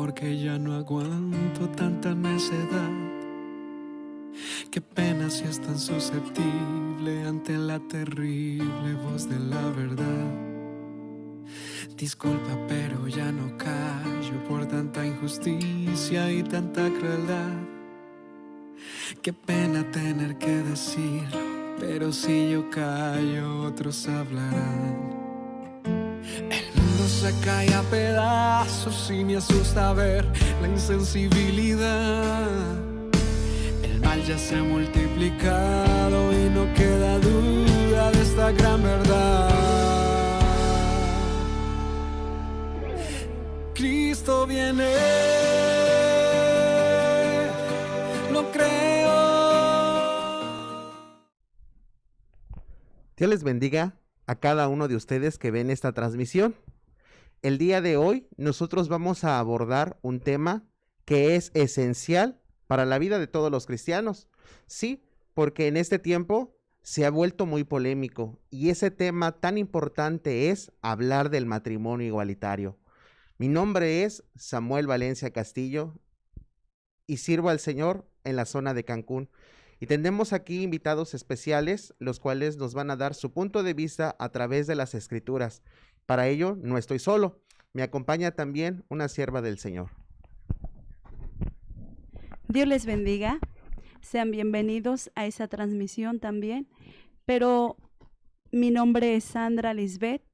amor que ya no aguanto tanta necedad. Qué pena si es tan susceptible ante la terrible voz de la verdad. Disculpa, pero ya no callo por tanta injusticia y tanta crueldad. Qué pena tener que decirlo, pero si yo callo, otros hablarán. El mundo se cae a pedazos y me asusta ver la insensibilidad. El mal ya se ha multiplicado y no queda duda de esta gran verdad. Cristo viene, lo creo. Dios les bendiga a cada uno de ustedes que ven esta transmisión. El día de hoy nosotros vamos a abordar un tema que es esencial para la vida de todos los cristianos. Sí, porque en este tiempo se ha vuelto muy polémico y ese tema tan importante es hablar del matrimonio igualitario. Mi nombre es Samuel Valencia Castillo y sirvo al Señor en la zona de Cancún. Y tendremos aquí invitados especiales, los cuales nos van a dar su punto de vista a través de las Escrituras. Para ello, no estoy solo. Me acompaña también una sierva del Señor. Dios les bendiga. Sean bienvenidos a esa transmisión también. Pero mi nombre es Sandra Lisbeth.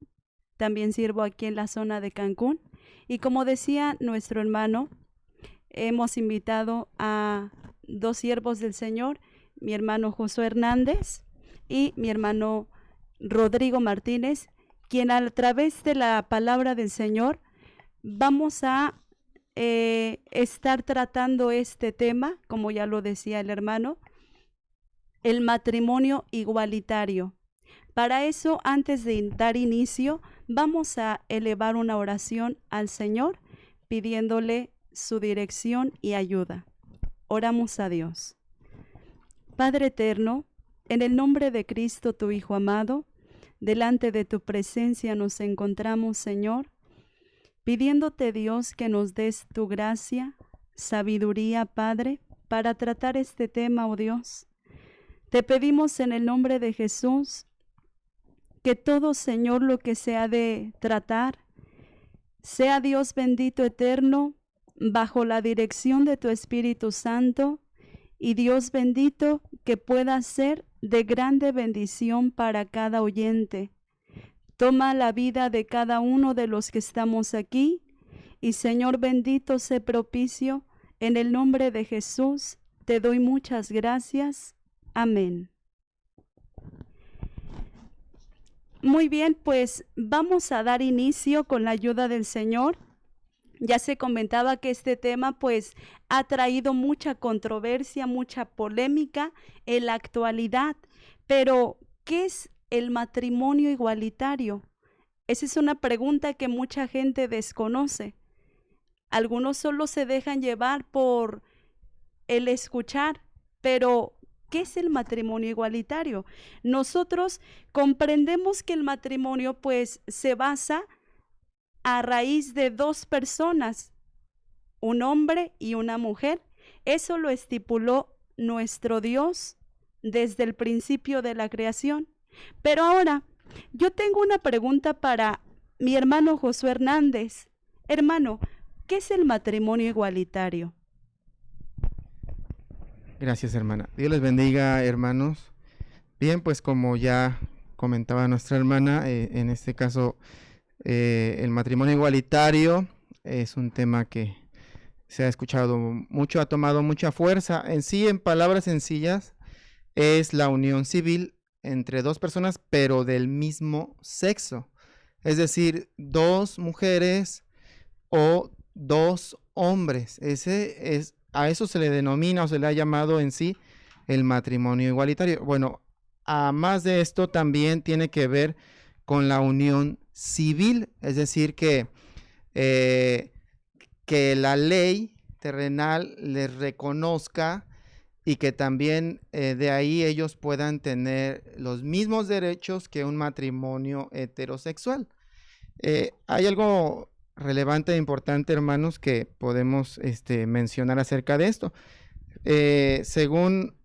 También sirvo aquí en la zona de Cancún. Y como decía nuestro hermano, hemos invitado a dos siervos del Señor, mi hermano Josué Hernández y mi hermano Rodrigo Martínez, quien a través de la palabra del Señor vamos a estar tratando este tema, como ya lo decía el hermano, el matrimonio igualitario. Para eso, antes de dar inicio, vamos a elevar una oración al Señor, pidiéndole su dirección y ayuda. Oramos a Dios. Padre eterno, en el nombre de Cristo, tu Hijo amado, delante de tu presencia nos encontramos, Señor, pidiéndote, Dios, que nos des tu gracia, sabiduría, Padre, para tratar este tema, oh Dios. Te pedimos en el nombre de Jesús que todo, Señor, lo que se ha de tratar, sea Dios bendito eterno, bajo la dirección de tu Espíritu Santo, y Dios bendito, que pueda ser de grande bendición para cada oyente. Toma la vida de cada uno de los que estamos aquí, y Señor bendito, sé propicio, en el nombre de Jesús, te doy muchas gracias. Amén. Muy bien, pues vamos a dar inicio con la ayuda del Señor. Ya se comentaba que este tema pues ha traído mucha controversia, mucha polémica en la actualidad. Pero, ¿qué es el matrimonio igualitario? Esa es una pregunta que mucha gente desconoce. Algunos solo se dejan llevar por el escuchar, pero ¿qué es el matrimonio igualitario? Nosotros comprendemos que el matrimonio pues se basa a raíz de dos personas, un hombre y una mujer. Eso lo estipuló nuestro Dios desde el principio de la creación. Pero ahora, yo tengo una pregunta para mi hermano Josué Hernández. Hermano, ¿qué es el matrimonio igualitario? Gracias, hermana. Dios les bendiga, hermanos. Bien, pues como ya comentaba nuestra hermana, en este caso el matrimonio igualitario es un tema que se ha escuchado mucho, ha tomado mucha fuerza. En sí, en palabras sencillas, es la unión civil entre dos personas, pero del mismo sexo. Es decir, dos mujeres o dos hombres. A eso se le denomina o se le ha llamado en sí el matrimonio igualitario. Bueno, a más de esto también tiene que ver con la unión civil, es decir, que la ley terrenal les reconozca y que también de ahí ellos puedan tener los mismos derechos que un matrimonio heterosexual. Hay algo relevante e importante, hermanos, que podemos mencionar acerca de esto. Según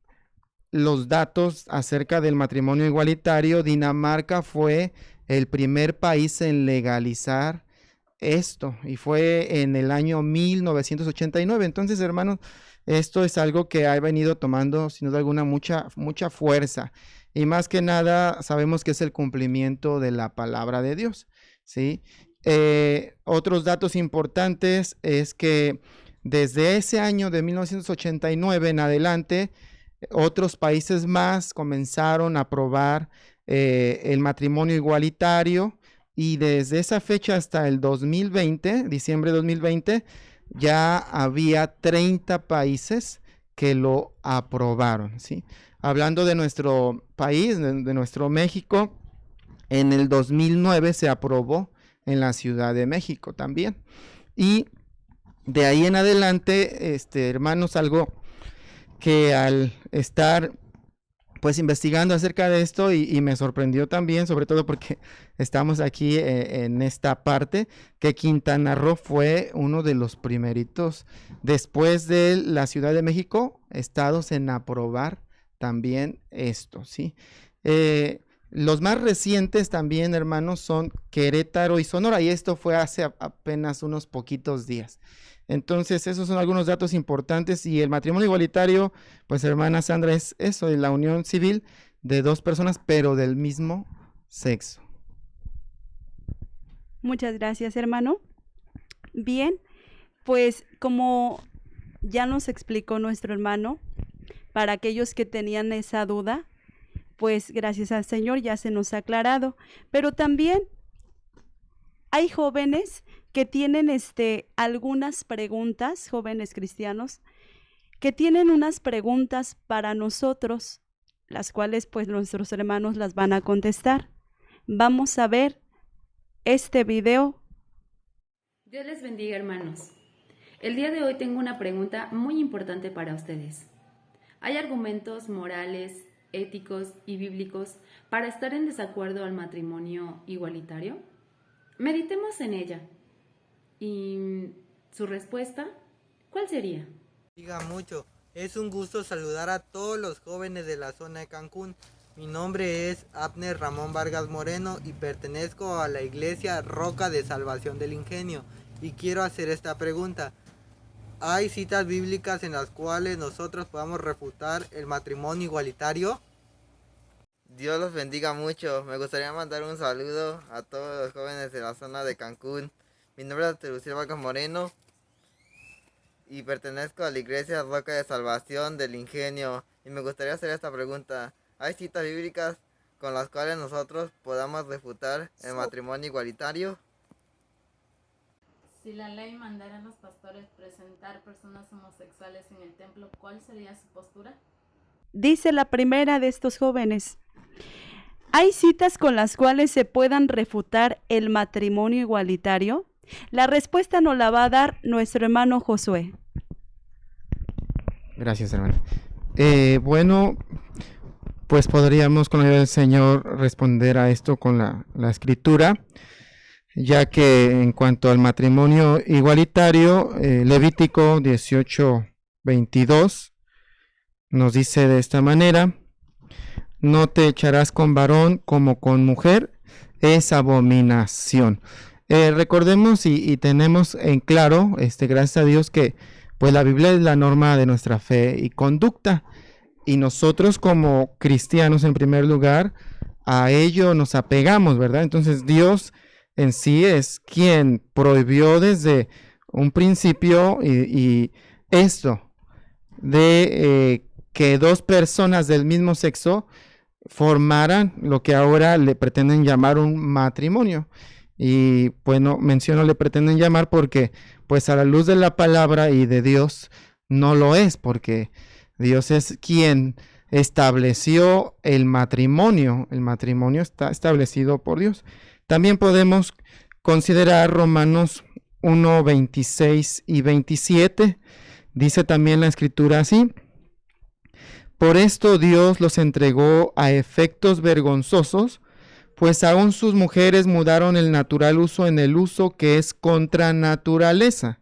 los datos acerca del matrimonio igualitario, Dinamarca fue el primer país en legalizar esto y fue en el año 1989. Entonces, hermanos, esto es algo que ha venido tomando, sin duda alguna, mucha fuerza. Y más que nada, sabemos que es el cumplimiento de la palabra de Dios, ¿sí? Otros datos importantes es que desde ese año de 1989 en adelante, otros países más comenzaron a aprobar el matrimonio igualitario, y desde esa fecha hasta el 2020, diciembre de 2020, ya había 30 países que lo aprobaron, ¿sí? Hablando de nuestro país, de nuestro México, en el 2009 se aprobó en la Ciudad de México también. Y de ahí en adelante, hermanos, algo que al estar pues investigando acerca de esto y me sorprendió también, sobre todo porque estamos aquí en esta parte, que Quintana Roo fue uno de los primeritos, después de la Ciudad de México, estados en aprobar también esto, ¿sí? Los más recientes también, hermanos, son Querétaro y Sonora, y esto fue hace apenas unos poquitos días. Entonces, esos son algunos datos importantes. Y el matrimonio igualitario, pues, hermana Sandra, es eso, es la unión civil de dos personas, pero del mismo sexo. Muchas gracias, hermano. Bien, pues como ya nos explicó nuestro hermano, para aquellos que tenían esa duda, pues gracias al Señor ya se nos ha aclarado. Pero también hay jóvenes que tienen algunas preguntas, jóvenes cristianos, que tienen unas preguntas para nosotros, las cuales pues nuestros hermanos las van a contestar. Vamos a ver este video. Dios les bendiga, hermanos. El día de hoy tengo una pregunta muy importante para ustedes. ¿Hay argumentos morales, éticos y bíblicos para estar en desacuerdo al matrimonio igualitario? Meditemos en ella. ¿Y su respuesta cuál sería? Diga mucho. Es un gusto saludar a todos los jóvenes de la zona de Cancún. Mi nombre es Abner Ramón Vargas Moreno y pertenezco a la iglesia Roca de Salvación del Ingenio. Y quiero hacer esta pregunta. ¿Hay citas bíblicas en las cuales nosotros podamos refutar el matrimonio igualitario? Dios los bendiga mucho. Me gustaría mandar un saludo a todos los jóvenes de la zona de Cancún. Mi nombre es Terucir Vargas Moreno y pertenezco a la iglesia Roca de Salvación del Ingenio. Y me gustaría hacer esta pregunta. ¿Hay citas bíblicas con las cuales nosotros podamos refutar el matrimonio igualitario? Si la ley mandara a los pastores presentar personas homosexuales en el templo, ¿cuál sería su postura? Dice la primera de estos jóvenes: ¿hay citas con las cuales se puedan refutar el matrimonio igualitario? La respuesta nos la va a dar nuestro hermano Josué. Gracias, hermano. Bueno, pues podríamos con la ayuda del Señor responder a esto con la escritura, ya que en cuanto al matrimonio igualitario, Levítico 18:22 nos dice de esta manera: no te echarás con varón como con mujer, es abominación. Recordemos y tenemos en claro, gracias a Dios, que pues la Biblia es la norma de nuestra fe y conducta, y nosotros como cristianos en primer lugar a ello nos apegamos, ¿verdad? Entonces Dios en sí es quien prohibió desde un principio y esto de que dos personas del mismo sexo formaran lo que ahora le pretenden llamar un matrimonio. Y bueno, menciono le pretenden llamar porque pues a la luz de la palabra y de Dios no lo es, porque Dios es quien estableció el matrimonio. El matrimonio está establecido por Dios. También podemos considerar Romanos 1, 26 y 27. Dice también la escritura así: por esto Dios los entregó a efectos vergonzosos, pues aún sus mujeres mudaron el natural uso en el uso que es contra naturaleza.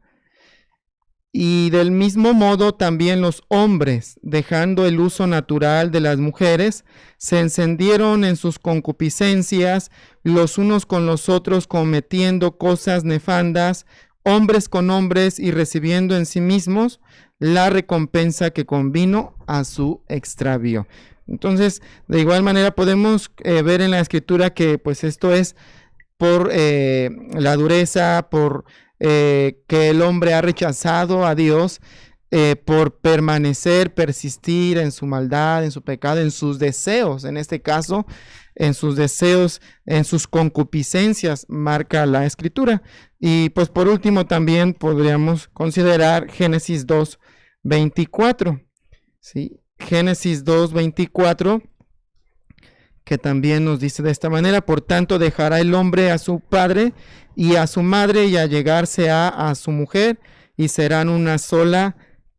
Y del mismo modo también los hombres, dejando el uso natural de las mujeres, se encendieron en sus concupiscencias, los unos con los otros cometiendo cosas nefandas, hombres con hombres y recibiendo en sí mismos la recompensa que convino a su extravío. Entonces, de igual manera podemos ver en la Escritura que pues esto es por la dureza, por que el hombre ha rechazado a Dios, por permanecer, persistir en su maldad, en su pecado, en sus deseos, en este caso, en sus deseos, en sus concupiscencias, marca la Escritura. Y pues por último también podríamos considerar Génesis 2:24, ¿sí? Génesis 2:24, que también nos dice de esta manera: por tanto dejará el hombre a su padre y a su madre y allegarse a su mujer y serán una sola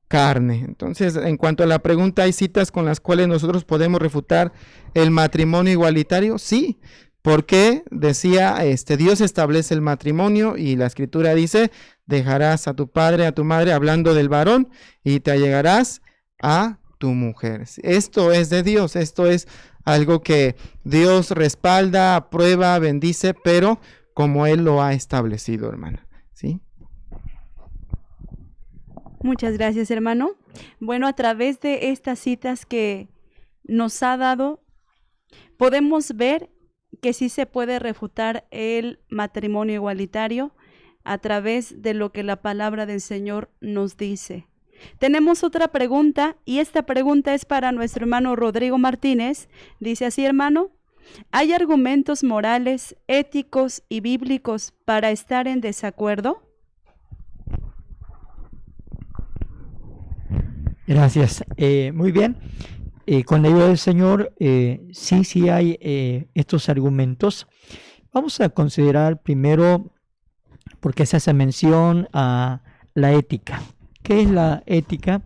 carne. Entonces, en cuanto a la pregunta, ¿hay citas con las cuales nosotros podemos refutar el matrimonio igualitario? Sí, porque decía, Dios establece el matrimonio y la Escritura dice, dejarás a tu padre, a tu madre, hablando del varón, y te allegarás a tu mujer. Esto es de Dios, esto es algo que Dios respalda, aprueba, bendice, pero como Él lo ha establecido, hermana, ¿sí? Muchas gracias, hermano. Bueno, a través de estas citas que nos ha dado, podemos ver que sí se puede refutar el matrimonio igualitario a través de lo que la palabra del Señor nos dice. Tenemos otra pregunta y esta pregunta es para nuestro hermano Rodrigo Martínez. Dice así, hermano: ¿hay argumentos morales, éticos y bíblicos para estar en desacuerdo? Gracias. Muy bien. Con la ayuda del Señor, sí hay estos argumentos. Vamos a considerar primero, porque se hace mención a la ética. ¿Qué es la ética?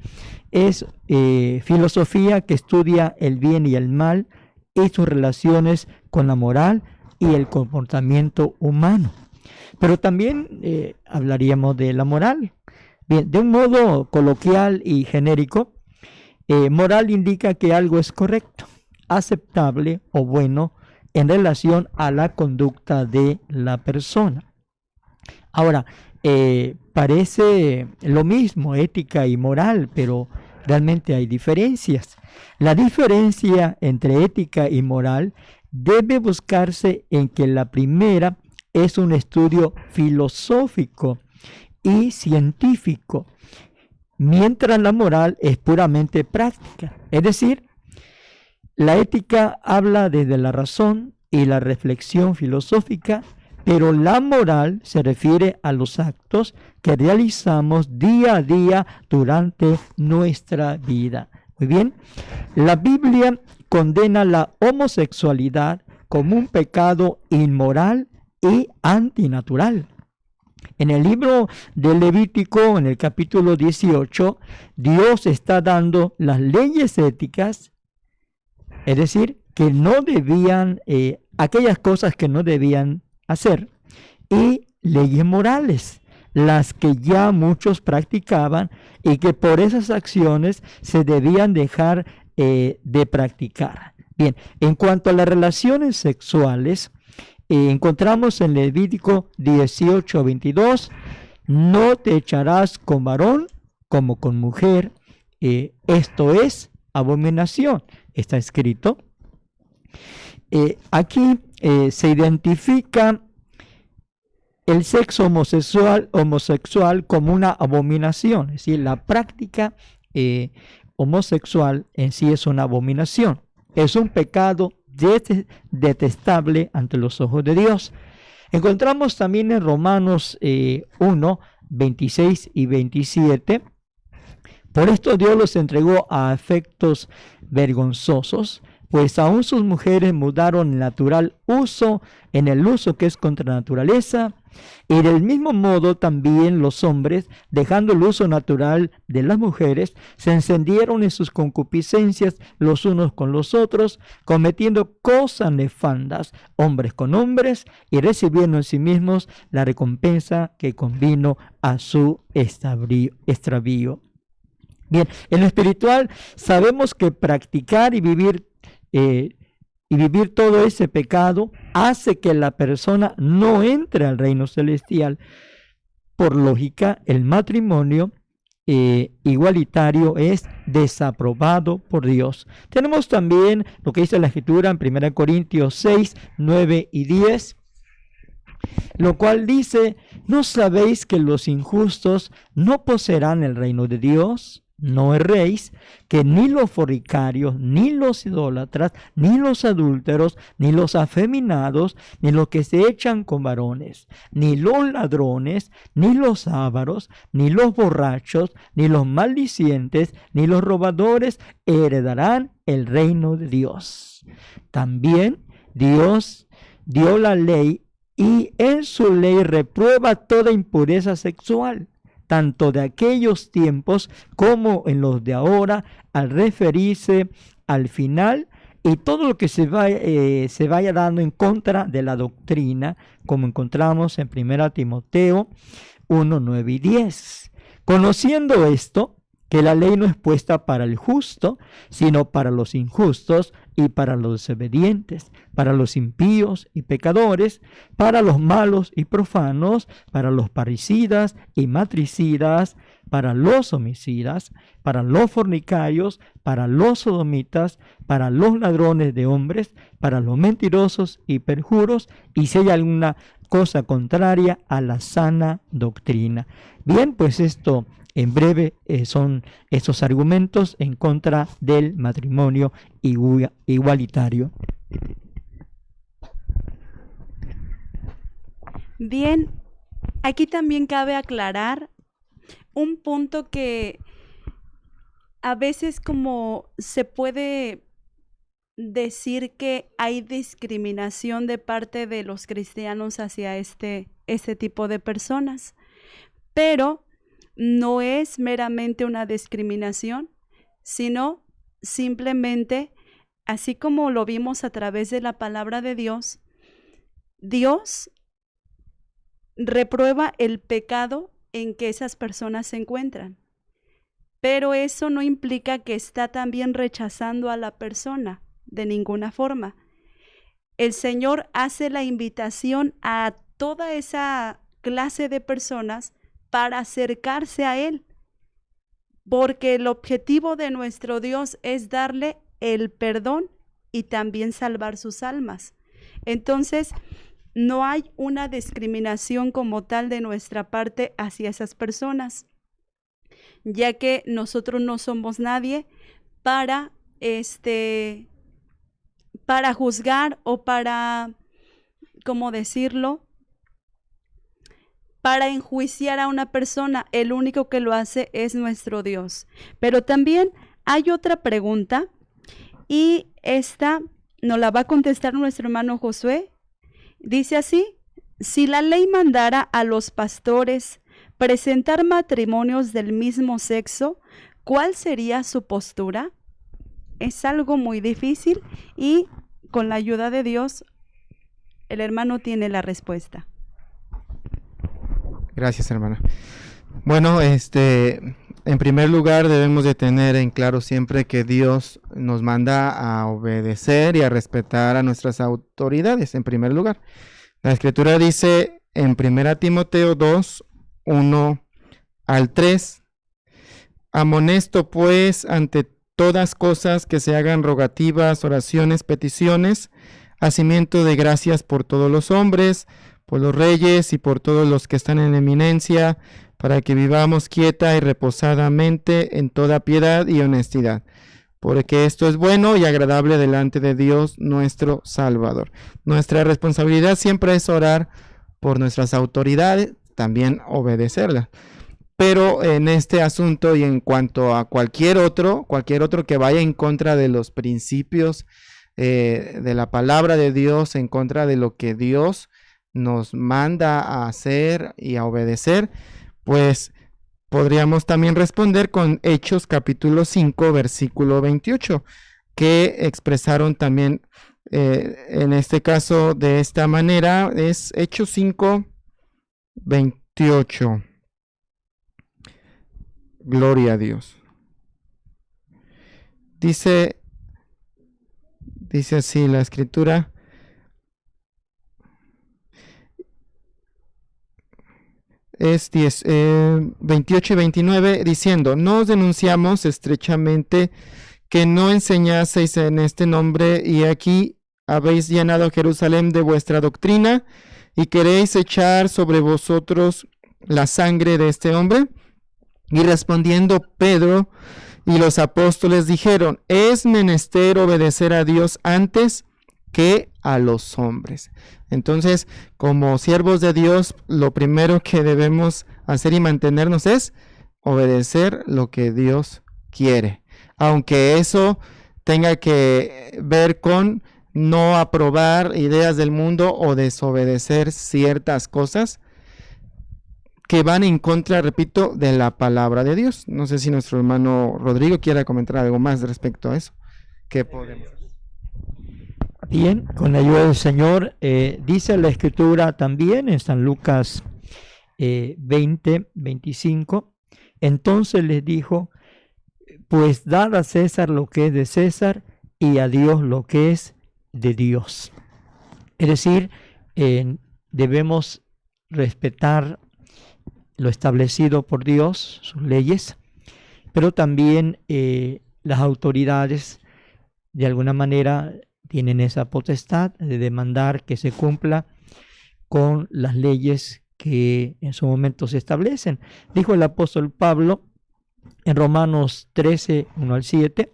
Es filosofía que estudia el bien y el mal y sus relaciones con la moral y el comportamiento humano. Pero también hablaríamos de la moral. Bien, de un modo coloquial y genérico, moral indica que algo es correcto, aceptable o bueno en relación a la conducta de la persona. Ahora, parece lo mismo, ética y moral, pero realmente hay diferencias. La diferencia entre ética y moral debe buscarse en que la primera es un estudio filosófico y científico, mientras la moral es puramente práctica. Es decir, la ética habla desde la razón y la reflexión filosófica, pero la moral se refiere a los actos que realizamos día a día durante nuestra vida. Muy bien, la Biblia condena la homosexualidad como un pecado inmoral y antinatural. En el libro de Levítico, en el capítulo 18, Dios está dando las leyes éticas, es decir, que no debían, aquellas cosas que no debían hacer, y leyes morales, las que ya muchos practicaban y que por esas acciones se debían dejar de practicar. Bien, en cuanto a las relaciones sexuales, encontramos en Levítico 18:22, no te echarás con varón como con mujer, esto es abominación, está escrito. Aquí se identifica el sexo homosexual como una abominación, es decir, la práctica homosexual en sí es una abominación, es un pecado detestable ante los ojos de Dios. Encontramos también en Romanos 1:26 y 27, por esto Dios los entregó a afectos vergonzosos, pues aún sus mujeres mudaron el natural uso en el uso que es contra naturaleza, y del mismo modo también los hombres, dejando el uso natural de las mujeres, se encendieron en sus concupiscencias los unos con los otros, cometiendo cosas nefandas, hombres con hombres, y recibiendo en sí mismos la recompensa que convino a su extravío. Bien, en lo espiritual sabemos que practicar y vivir todo ese pecado hace que la persona no entre al reino celestial. Por lógica, el matrimonio igualitario es desaprobado por Dios. Tenemos también lo que dice la Escritura en 1 Corintios 6, 9 y 10, lo cual dice: ¿no sabéis que los injustos no poseerán el reino de Dios? No erréis, que ni los fornicarios, ni los idólatras, ni los adúlteros, ni los afeminados, ni los que se echan con varones, ni los ladrones, ni los ávaros, ni los borrachos, ni los maldicientes, ni los robadores heredarán el reino de Dios. También Dios dio la ley, y en su ley reprueba toda impureza sexual, tanto de aquellos tiempos como en los de ahora, al referirse al final y todo lo que se vaya dando en contra de la doctrina, como encontramos en 1 Timoteo 1, 9 y 10. Conociendo esto, que la ley no es puesta para el justo, sino para los injustos y para los desobedientes, para los impíos y pecadores, para los malos y profanos, para los parricidas y matricidas, para los homicidas, para los fornicarios, para los sodomitas, para los ladrones de hombres, para los mentirosos y perjuros, y si hay alguna cosa contraria a la sana doctrina. Bien, pues esto en breve son estos argumentos en contra del matrimonio igualitario. Bien, aquí también cabe aclarar un punto que a veces como se puede decir que hay discriminación de parte de los cristianos hacia este tipo de personas, pero no es meramente una discriminación, sino simplemente, así como lo vimos a través de la palabra de Dios, Dios reprueba el pecado en que esas personas se encuentran. Pero eso no implica que está también rechazando a la persona de ninguna forma. El Señor hace la invitación a toda esa clase de personas para acercarse a Él, porque el objetivo de nuestro Dios es darle el perdón y también salvar sus almas. Entonces, no hay una discriminación como tal de nuestra parte hacia esas personas, ya que nosotros no somos nadie para juzgar o para, ¿cómo decirlo?, para enjuiciar a una persona. El único que lo hace es nuestro Dios. Pero también hay otra pregunta, y esta nos la va a contestar nuestro hermano Josué. Dice así: si la ley mandara a los pastores presentar matrimonios del mismo sexo, ¿cuál sería su postura? Es algo muy difícil y con la ayuda de Dios, el hermano tiene la respuesta. Gracias, hermana. Bueno, en primer lugar debemos de tener en claro siempre que Dios nos manda a obedecer y a respetar a nuestras autoridades, en primer lugar. La Escritura dice en 1 Timoteo 2, 1 al 3, amonesto pues ante todas cosas que se hagan rogativas, oraciones, peticiones, hacimiento de gracias por todos los hombres, por los reyes y por todos los que están en eminencia, para que vivamos quieta y reposadamente en toda piedad y honestidad, porque esto es bueno y agradable delante de Dios nuestro Salvador. Nuestra responsabilidad siempre es orar por nuestras autoridades, también obedecerlas. Pero en este asunto y en cuanto a cualquier otro que vaya en contra de los principios de la palabra de Dios, en contra de lo que Dios nos manda a hacer y a obedecer, pues podríamos también responder con Hechos capítulo 5, versículo 28, que expresaron también en este caso de esta manera. Es Hechos 5, 28. Gloria a Dios. Dice así la escritura. Es 28 y 29, diciendo: no os denunciamos estrechamente que no enseñaseis en este nombre, y aquí habéis llenado Jerusalén de vuestra doctrina, y queréis echar sobre vosotros la sangre de este hombre. Y respondiendo Pedro y los apóstoles dijeron: es menester obedecer a Dios antes que a los hombres. Entonces, como siervos de Dios, lo primero que debemos hacer y mantenernos es obedecer lo que Dios quiere, aunque eso tenga que ver con no aprobar ideas del mundo o desobedecer ciertas cosas que van en contra, repito, de la palabra de Dios. No sé si nuestro hermano Rodrigo quiera comentar algo más respecto a eso. ¿Qué podemos hacer? Bien, con la ayuda del Señor, dice la Escritura también en San Lucas 20, 25, entonces les dijo: pues dad a César lo que es de César y a Dios lo que es de Dios. Es decir, debemos respetar lo establecido por Dios, sus leyes, pero también las autoridades de alguna manera tienen esa potestad de demandar que se cumpla con las leyes que en su momento se establecen. Dijo el apóstol Pablo en Romanos 13, 1 al 7,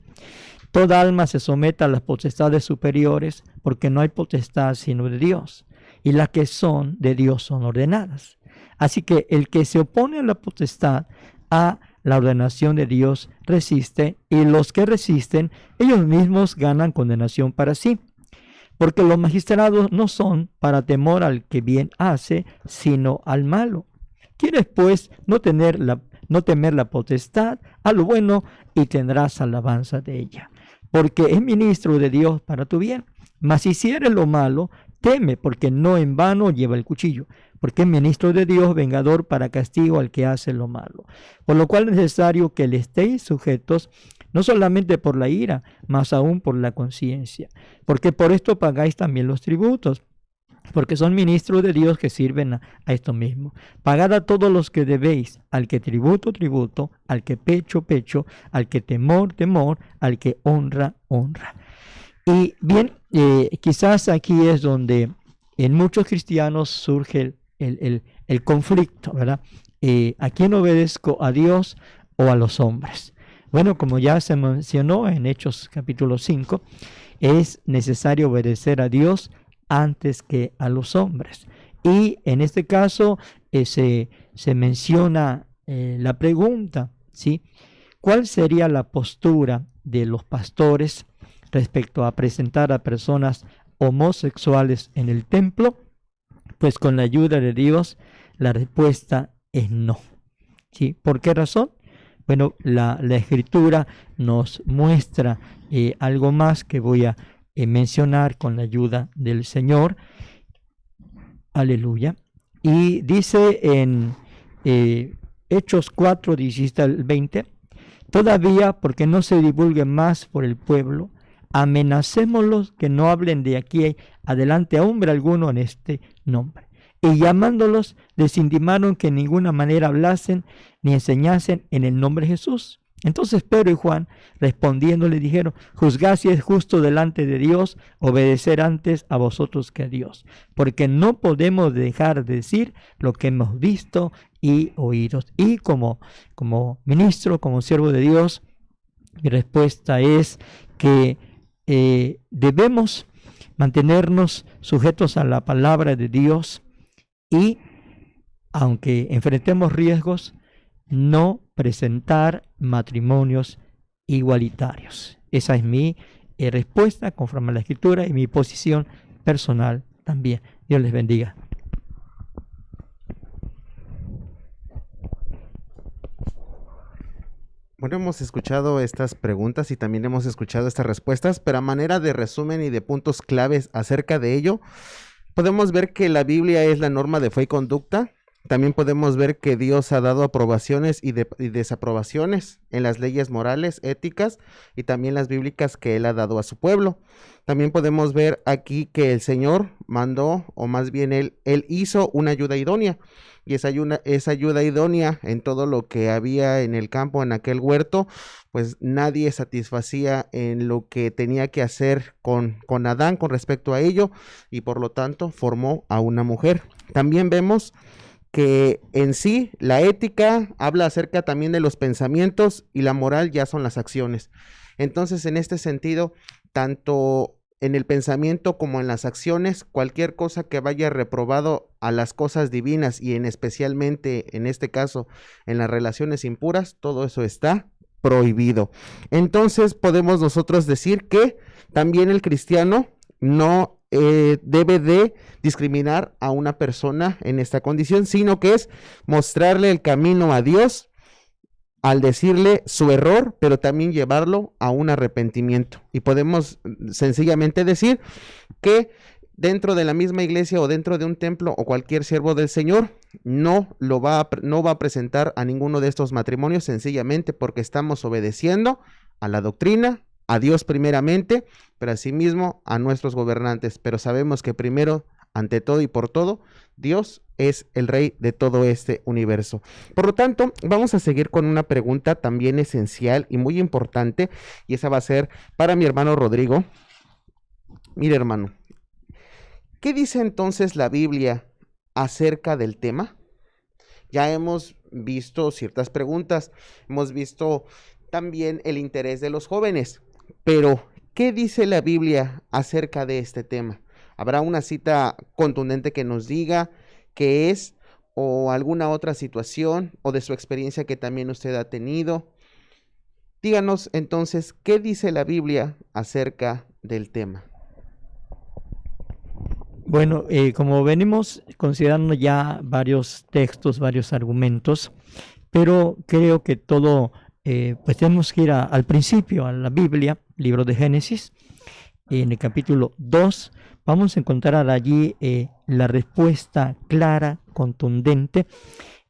toda alma se someta a las potestades superiores, porque no hay potestad sino de Dios, y las que son de Dios son ordenadas. Así que el que se opone a la potestad, a la ordenación de Dios, resiste, y los que resisten, ellos mismos ganan condenación para sí. Porque los magistrados no son para temor al que bien hace, sino al malo. ¿Quieres pues no temer la potestad? A lo bueno, y tendrás alabanza de ella. Porque es ministro de Dios para tu bien. Mas si hicieres lo malo, teme, porque no en vano lleva el cuchillo, porque es ministro de Dios, vengador para castigo al que hace lo malo. Por lo cual es necesario que le estéis sujetos, no solamente por la ira, mas aún por la conciencia, porque por esto pagáis también los tributos, porque son ministros de Dios que sirven a esto mismo. Pagad a todos los que debéis, al que tributo, tributo, al que pecho, pecho, al que temor, temor, al que honra, honra. Y bien, quizás aquí es donde en muchos cristianos surge el conflicto, ¿verdad? ¿A quién obedezco? ¿A Dios o a los hombres? Bueno, como ya se mencionó en Hechos capítulo 5, es necesario obedecer a Dios antes que a los hombres. Y en este caso se menciona la pregunta, ¿sí? ¿Cuál sería la postura de los pastores respecto a presentar a personas homosexuales en el templo? Pues con la ayuda de Dios, la respuesta es no. ¿Sí? ¿Por qué razón? Bueno, la Escritura nos muestra algo más que voy a mencionar con la ayuda del Señor. Aleluya. Y dice en Hechos 4, 17 al 20, todavía, porque no se divulgue más por el pueblo, amenacémoslos que no hablen de aquí adelante a hombre alguno en este nombre. Y llamándolos, les intimaron que en ninguna manera hablasen ni enseñasen en el nombre de Jesús. Entonces Pedro y Juan, respondiendo, le dijeron: juzgad si es justo delante de Dios obedecer antes a vosotros que a Dios, porque no podemos dejar de decir lo que hemos visto y oído. Y como ministro, como siervo de Dios, mi respuesta es que debemos mantenernos sujetos a la palabra de Dios y, aunque enfrentemos riesgos, no presentar matrimonios igualitarios. Esa es mi respuesta conforme a la Escritura y mi posición personal también. Dios les bendiga. Bueno, hemos escuchado estas preguntas y también hemos escuchado estas respuestas, pero a manera de resumen y de puntos claves acerca de ello, podemos ver que la Biblia es la norma de fe y conducta. También podemos ver que Dios ha dado aprobaciones y desaprobaciones en las leyes morales, éticas y también las bíblicas que Él ha dado a su pueblo. También podemos ver aquí que el Señor mandó, o más bien Él hizo una ayuda idónea. Y esa ayuda idónea en todo lo que había en el campo, en aquel huerto, pues nadie satisfacía en lo que tenía que hacer con Adán con respecto a ello, y por lo tanto formó a una mujer. También vemos que en sí la ética habla acerca también de los pensamientos y la moral ya son las acciones. Entonces, en este sentido, tanto en el pensamiento como en las acciones, cualquier cosa que vaya reprobado a las cosas divinas y especialmente en este caso en las relaciones impuras, todo eso está prohibido. Entonces podemos nosotros decir que también el cristiano no debe de discriminar a una persona en esta condición, sino que es mostrarle el camino a Dios al decirle su error, pero también llevarlo a un arrepentimiento. Y podemos sencillamente decir que dentro de la misma iglesia o dentro de un templo o cualquier siervo del Señor no va a presentar a ninguno de estos matrimonios, sencillamente porque estamos obedeciendo a la doctrina, a Dios primeramente, pero asimismo a nuestros gobernantes. Pero sabemos que primero, ante todo y por todo, Dios es el rey de todo este universo. Por lo tanto, vamos a seguir con una pregunta también esencial y muy importante, y esa va a ser para mi hermano Rodrigo. Mire, hermano, ¿qué dice entonces la Biblia acerca del tema? Ya hemos visto ciertas preguntas, hemos visto también el interés de los jóvenes, pero ¿qué dice la Biblia acerca de este tema? ¿Habrá una cita contundente que nos diga qué es, o alguna otra situación, o de su experiencia que también usted ha tenido? Díganos entonces, ¿qué dice la Biblia acerca del tema? Bueno, como venimos considerando ya varios textos, varios argumentos, pero creo que todo, pues tenemos que ir al principio, a la Biblia, libro de Génesis, en el capítulo 2, vamos a encontrar allí la respuesta clara, contundente,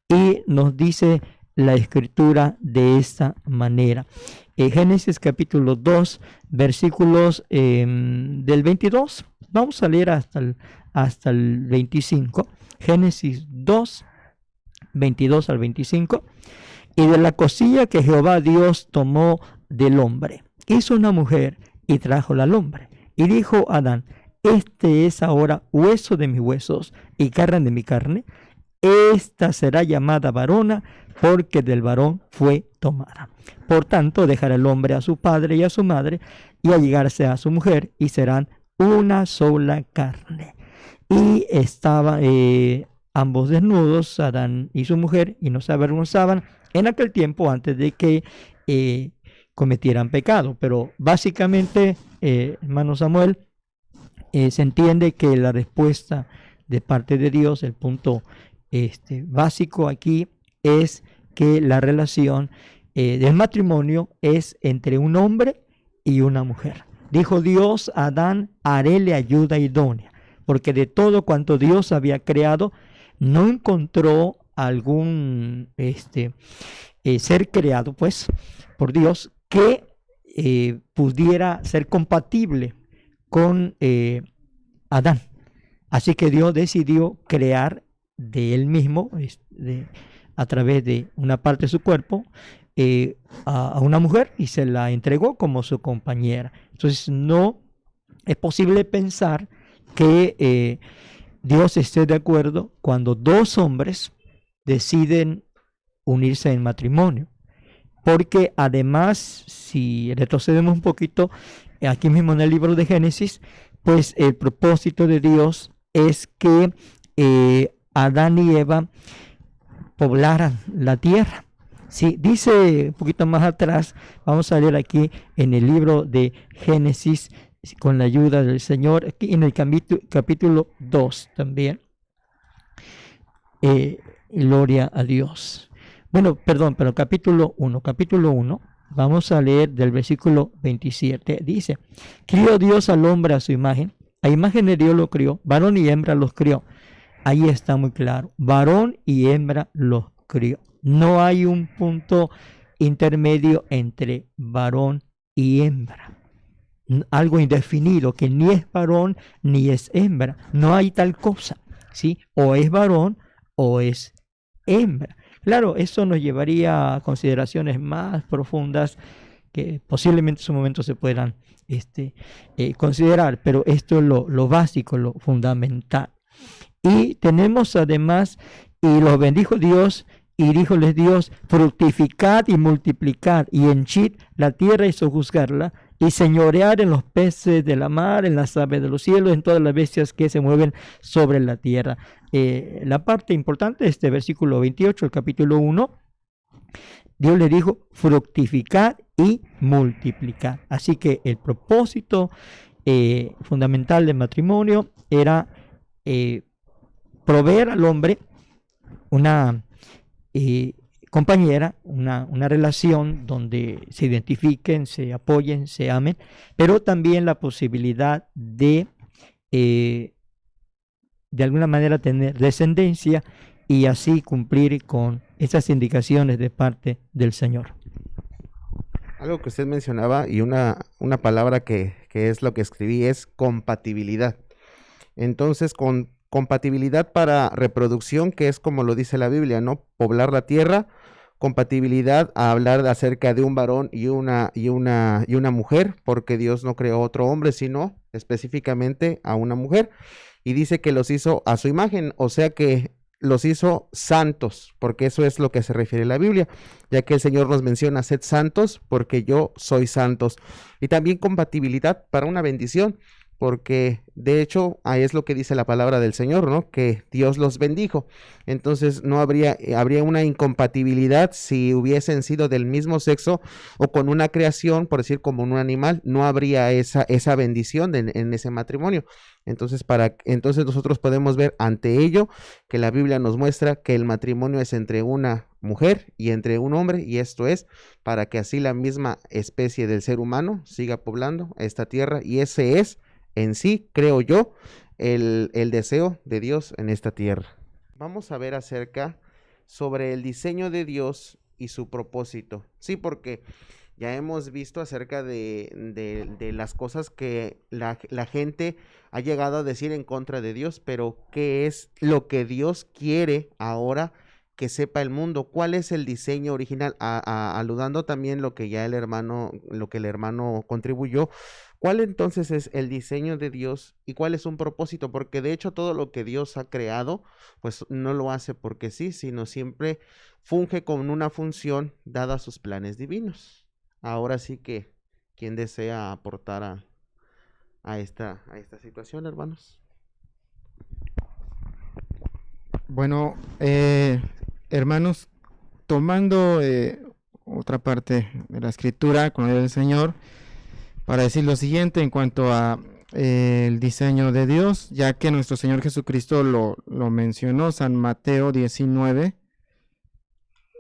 y nos dice la Escritura de esta manera. Génesis capítulo 2, versículos del 22, vamos a leer hasta el 25, Génesis 2, 22 al 25, y de la cosilla que Jehová Dios tomó del hombre, hizo una mujer y trájola al hombre, y dijo Adán, este es ahora hueso de mis huesos y carne de mi carne, esta será llamada varona, porque del varón fue tomada. Por tanto, dejará el hombre a su padre y a su madre, y allegarse a su mujer, y serán una sola carne. Y estaban ambos desnudos, Adán y su mujer, y no se avergonzaban en aquel tiempo antes de que cometieran pecado. Pero básicamente, hermano Samuel, se entiende que la respuesta de parte de Dios, el punto básico aquí es que la relación del matrimonio es entre un hombre y una mujer. Dijo Dios a Adán, haréle ayuda idónea, porque de todo cuanto Dios había creado, no encontró algún ser creado, pues, por Dios, que pudiera ser compatible con Adán. Así que Dios decidió crear de él mismo, a través de una parte de su cuerpo, a una mujer, y se la entregó como su compañera. Entonces no es posible pensar que Dios esté de acuerdo cuando dos hombres deciden unirse en matrimonio, porque además, si retrocedemos un poquito, aquí mismo en el libro de Génesis, pues el propósito de Dios es que Adán y Eva poblaran la tierra, Sí, dice un poquito más atrás, vamos a leer aquí en el libro de Génesis, con la ayuda del Señor, aquí en el capítulo 2 también. Gloria a Dios. Bueno, perdón, pero capítulo 1, vamos a leer del versículo 27. Dice, crió Dios al hombre a su imagen, a imagen de Dios lo crió, varón y hembra los crió. Ahí está muy claro, varón y hembra los crió. No hay un punto intermedio entre varón y hembra. Algo indefinido, que ni es varón ni es hembra. No hay tal cosa, ¿sí? O es varón o es hembra. Claro, eso nos llevaría a consideraciones más profundas que posiblemente en su momento se puedan considerar, pero esto es lo básico, lo fundamental. Y tenemos además, y los bendijo Dios, y díjoles Dios, fructificad y multiplicad, y henchid la tierra y sojuzgarla, y señorear en los peces de la mar, en las aves de los cielos, en todas las bestias que se mueven sobre la tierra. La parte importante de este versículo 28, el capítulo 1, Dios le dijo, fructificad y multiplicad. Así que el propósito fundamental del matrimonio era proveer al hombre una compañera, una relación donde se identifiquen, se apoyen, se amen, pero también la posibilidad de alguna manera tener descendencia y así cumplir con esas indicaciones de parte del Señor. Algo que usted mencionaba y una palabra que es lo que escribí es compatibilidad. Entonces, con compatibilidad para reproducción, que es como lo dice la Biblia, ¿no? Poblar la tierra. Compatibilidad a hablar acerca de un varón y una mujer, porque Dios no creó otro hombre, sino específicamente a una mujer. Y dice que los hizo a su imagen, o sea que los hizo santos, porque eso es lo que se refiere la Biblia, ya que el Señor nos menciona, sed santos, porque yo soy santos. Y también compatibilidad para una bendición, porque de hecho ahí es lo que dice la palabra del Señor, ¿no? Que Dios los bendijo. Entonces no habría una incompatibilidad si hubiesen sido del mismo sexo o con una creación, por decir como un animal, no habría esa bendición en ese matrimonio. Entonces nosotros podemos ver ante ello que la Biblia nos muestra que el matrimonio es entre una mujer y entre un hombre, y esto es para que así la misma especie del ser humano siga poblando esta tierra, y ese es en sí, creo yo, el deseo de Dios en esta tierra. Vamos a ver acerca sobre el diseño de Dios y su propósito. Sí, porque ya hemos visto acerca de las cosas que la gente ha llegado a decir en contra de Dios, pero ¿qué es lo que Dios quiere ahora que sepa el mundo? ¿Cuál es el diseño original? Aludando también lo que el hermano contribuyó. ¿Cuál entonces es el diseño de Dios y cuál es un propósito? Porque de hecho todo lo que Dios ha creado, pues no lo hace porque sí, sino siempre funge con una función dada a sus planes divinos. Ahora sí que, ¿quién desea aportar a esta situación, hermanos? Bueno, hermanos, tomando otra parte de la escritura con la ayuda del Señor, para decir lo siguiente en cuanto a el diseño de Dios, ya que nuestro Señor Jesucristo lo mencionó, San Mateo 19,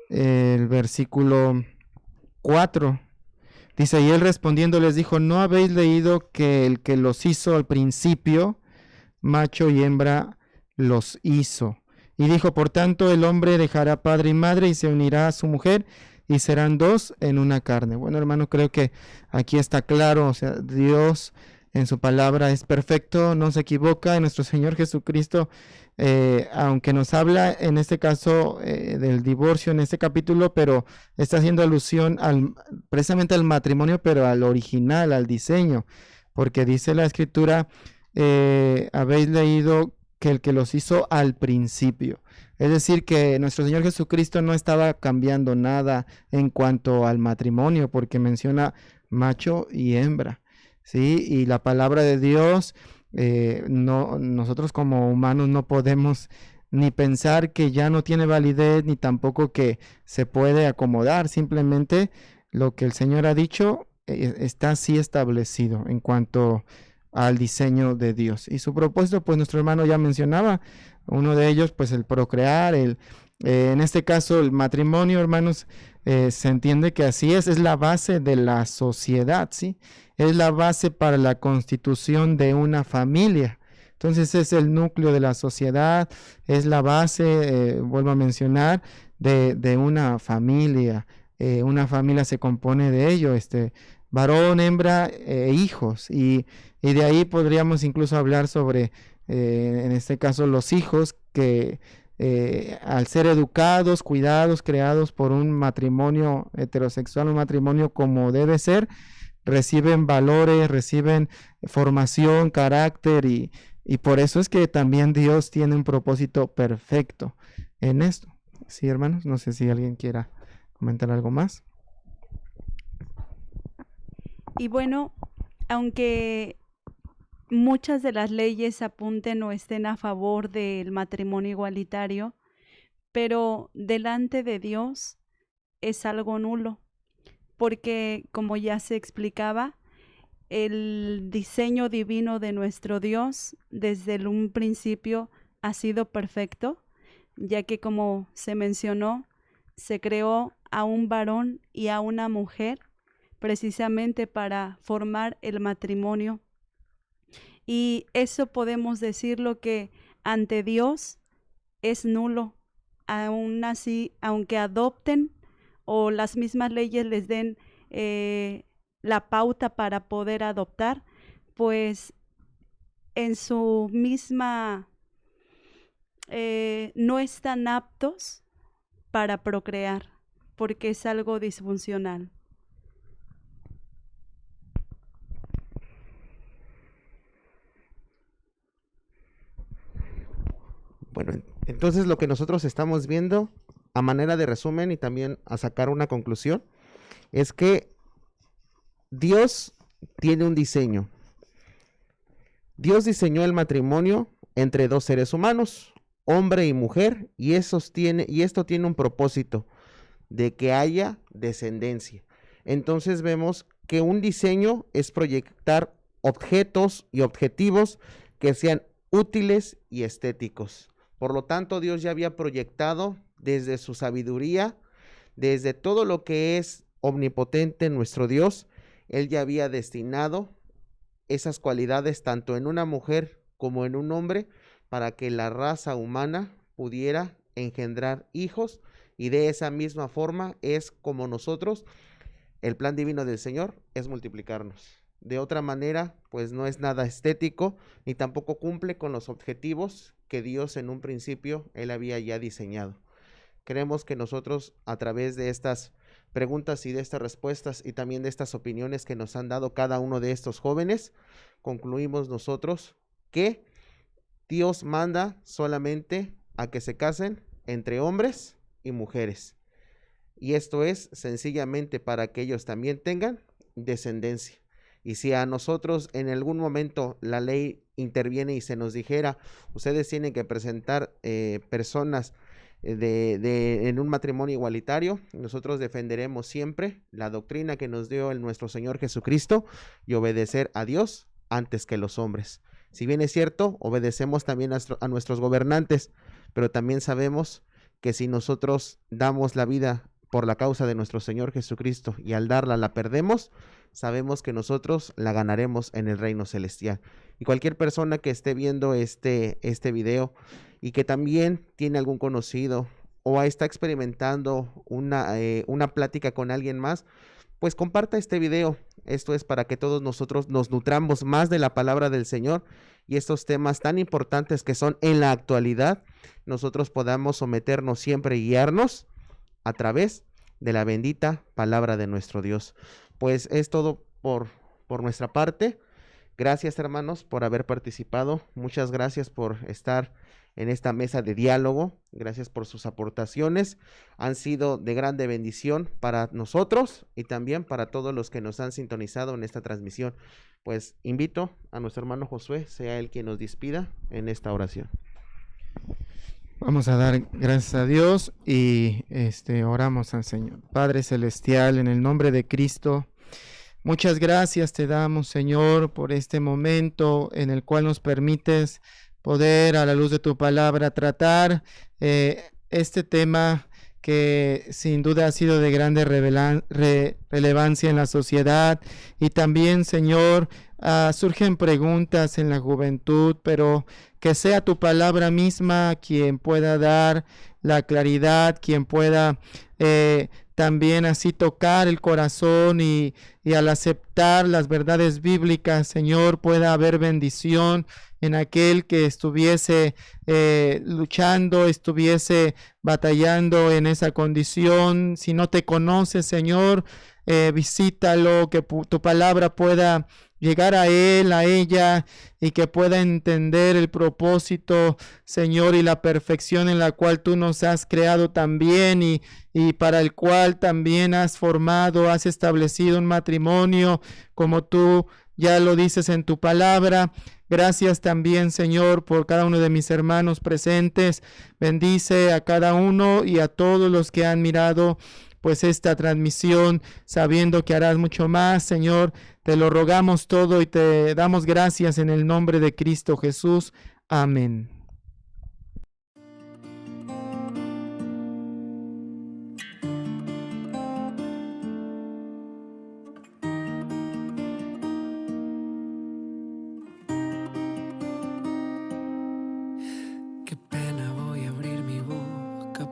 el versículo 4, dice, y él respondiendo les dijo, ¿no habéis leído que el que los hizo al principio, macho y hembra los hizo? Y dijo, por tanto, el hombre dejará padre y madre y se unirá a su mujer y serán dos en una carne. Bueno, hermano, creo que aquí está claro, o sea, Dios en su palabra es perfecto, no se equivoca, y nuestro Señor Jesucristo, aunque nos habla en este caso del divorcio en este capítulo, pero está haciendo alusión precisamente al matrimonio, pero al original, al diseño, porque dice la Escritura, habéis leído que el que los hizo al principio. Es decir, que nuestro Señor Jesucristo no estaba cambiando nada en cuanto al matrimonio, porque menciona macho y hembra, ¿sí? Y la palabra de Dios, nosotros como humanos no podemos ni pensar que ya no tiene validez, ni tampoco que se puede acomodar. Simplemente lo que el Señor ha dicho está así establecido en cuanto al diseño de Dios. Y su propósito, pues nuestro hermano ya mencionaba, uno de ellos, pues el procrear, en este caso el matrimonio, hermanos, se entiende que así es la base de la sociedad, ¿sí? Es la base para la constitución de una familia. Entonces es el núcleo de la sociedad, es la base, vuelvo a mencionar, de una familia. Una familia se compone de ello, varón, hembra e hijos. Y de ahí podríamos incluso hablar sobre, en este caso, los hijos que al ser educados, cuidados, creados por un matrimonio heterosexual, un matrimonio como debe ser, reciben valores, reciben formación, carácter y por eso es que también Dios tiene un propósito perfecto en esto. Sí, hermanos, no sé si alguien quiera comentar algo más. Y bueno, aunque muchas de las leyes apunten o estén a favor del matrimonio igualitario, pero delante de Dios es algo nulo, porque como ya se explicaba, el diseño divino de nuestro Dios desde un principio ha sido perfecto, ya que como se mencionó, se creó a un varón y a una mujer precisamente para formar el matrimonio. Y eso podemos decirlo que ante Dios es nulo. Aún así, aunque adopten o las mismas leyes les den la pauta para poder adoptar, pues en su misma no están aptos para procrear, porque es algo disfuncional. Bueno, entonces lo que nosotros estamos viendo a manera de resumen y también a sacar una conclusión es que Dios tiene un diseño. Dios diseñó el matrimonio entre dos seres humanos, hombre y mujer, y esto tiene un propósito de que haya descendencia. Entonces vemos que un diseño es proyectar objetos y objetivos que sean útiles y estéticos. Por lo tanto, Dios ya había proyectado desde su sabiduría, desde todo lo que es omnipotente nuestro Dios, Él ya había destinado esas cualidades tanto en una mujer como en un hombre para que la raza humana pudiera engendrar hijos, y de esa misma forma es como nosotros, el plan divino del Señor es multiplicarnos. De otra manera, pues no es nada estético ni tampoco cumple con los objetivos que Dios en un principio Él había ya diseñado. Creemos que nosotros, a través de estas preguntas y de estas respuestas y también de estas opiniones que nos han dado cada uno de estos jóvenes, concluimos nosotros que Dios manda solamente a que se casen entre hombres y mujeres. Y esto es sencillamente para que ellos también tengan descendencia. Y si a nosotros en algún momento la ley interviene y se nos dijera, ustedes tienen que presentar personas en un matrimonio igualitario, nosotros defenderemos siempre la doctrina que nos dio nuestro Señor Jesucristo y obedecer a Dios antes que los hombres. Si bien es cierto, obedecemos también a nuestros gobernantes, pero también sabemos que si nosotros damos la vida por la causa de nuestro Señor Jesucristo y al darla la perdemos, sabemos que nosotros la ganaremos en el reino celestial. Y cualquier persona que esté viendo este video y que también tiene algún conocido o está experimentando una plática con alguien más, pues comparta este video. Esto es para que todos nosotros nos nutramos más de la palabra del Señor y estos temas tan importantes que son en la actualidad, nosotros podamos someternos siempre y guiarnos a través de la bendita palabra de nuestro Dios. Pues es todo por nuestra parte. Gracias, hermanos, por haber participado. Muchas gracias por estar en esta mesa de diálogo. Gracias por sus aportaciones. Han sido de grande bendición para nosotros y también para todos los que nos han sintonizado en esta transmisión. Pues invito a nuestro hermano Josué, sea él quien nos despida en esta oración. Vamos a dar gracias a Dios y oramos al Señor. Padre Celestial, en el nombre de Cristo, muchas gracias te damos, Señor, por este momento en el cual nos permites poder, a la luz de tu palabra, tratar este tema que sin duda ha sido de grande relevancia en la sociedad. Y también, Señor, surgen preguntas en la juventud, pero que sea tu palabra misma quien pueda dar la claridad, quien pueda también así tocar el corazón y al aceptar las verdades bíblicas, Señor, pueda haber bendición en aquel que estuviese luchando, estuviese batallando en esa condición. Si no te conoces, Señor, visítalo, que tu palabra pueda llegar a él, a ella, y que pueda entender el propósito, Señor, y la perfección en la cual tú nos has creado también y para el cual también has formado, has establecido un matrimonio, como tú ya lo dices en tu palabra. Gracias también, Señor, por cada uno de mis hermanos presentes. Bendice a cada uno y a todos los que han mirado pues esta transmisión, sabiendo que harás mucho más, Señor. Te lo rogamos todo y te damos gracias en el nombre de Cristo Jesús. Amén.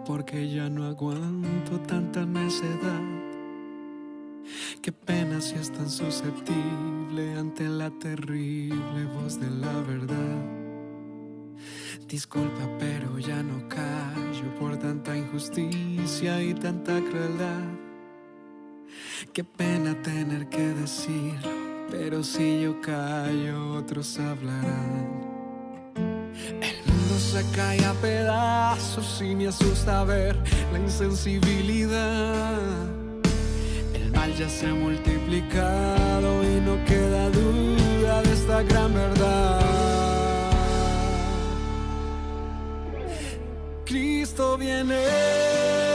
Porque ya no aguanto tanta necedad. Qué pena si es tan susceptible ante la terrible voz de la verdad. Disculpa, pero ya no callo por tanta injusticia y tanta crueldad. Qué pena tener que decirlo, pero si yo callo, otros hablarán. Se cae a pedazos y me asusta ver la insensibilidad. El mal ya se ha multiplicado y no queda duda de esta gran verdad. Cristo viene.